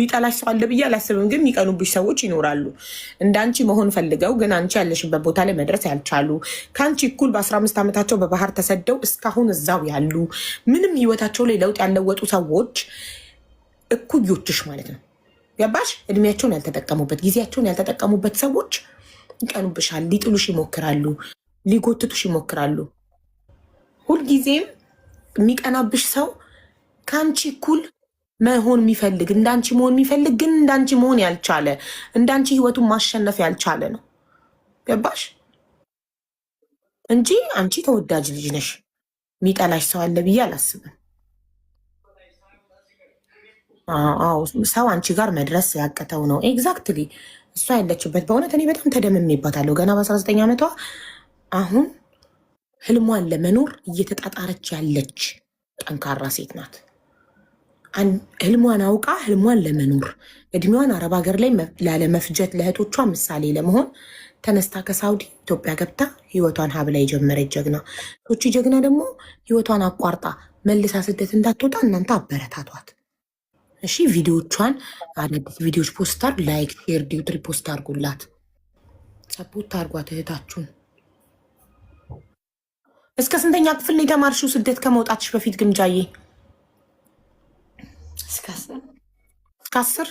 የሚጠላሽ ሰው አለ ብዬ አላስብም። ግን የሚቀኑብሽ ሰዎች ይኖራሉ። እንዳንቺ መሆን ፈልገው ግን አንቺ ያለሽበት ቦታ ላይ መድረስ ያልቻሉ ከአንቺ እኩል በ15 ዓመታቸው በባህር ተሰደው እስካሁን እዛው ያሉ ምንም ህይወታቸው ላይ ለውጥ ያለወጡ ሰዎች እኩዮችሽ ማለት ነው። ገባሽ? እድሜያቸውን ያልተጠቀሙበት ጊዜያቸውን ያልተጠቀሙበት ሰዎች ይቀኑብሻል። ሊጥሉሽ ይሞክራሉ፣ ሊጎትቱሽ ይሞክራሉ። ሁልጊዜም የሚቀናብሽ ሰው ከአንቺ እኩል መሆን የሚፈልግ እንዳንቺ መሆን የሚፈልግ ግን እንዳንቺ መሆን ያልቻለ እንዳንቺ ህይወቱን ማሸነፍ ያልቻለ ነው። ገባሽ? እንጂ አንቺ ተወዳጅ ልጅ ነሽ። የሚጠላሽ ሰው አለ ብዬ አላስብም። አዎ ሰው አንቺ ጋር መድረስ ያቀተው ነው። ኤግዛክትሊ እሷ ያለችበት በእውነት እኔ በጣም ተደምሜባታለሁ። ገና በ19 ዓመቷ አሁን ህልሟን ለመኖር እየተጣጣረች ያለች ጠንካራ ሴት ናት። ህልሟን አውቃ ህልሟን ለመኖር እድሜዋን አረብ ሀገር ላይ ላለመፍጀት ለእህቶቿ ምሳሌ ለመሆን ተነስታ ከሳውዲ ኢትዮጵያ ገብታ ህይወቷን ሀብላ የጀመረች ጀግና። ሶቺ ጀግና ደግሞ ህይወቷን አቋርጣ መልሳ ስደት እንዳትወጣ እናንተ አበረታቷት እሺ። ቪዲዮቿን አዳዲስ ቪዲዮች ፖስታር ላይክ፣ ሼር፣ ዲዩት ሪፖስት አድርጉላት። ሰፖርት አድርጓት እህታችሁን። እስከ ስንተኛ ክፍል ነው የተማርሽው ስደት ከመውጣትሽ በፊት ግምጃዬ? እስከ 10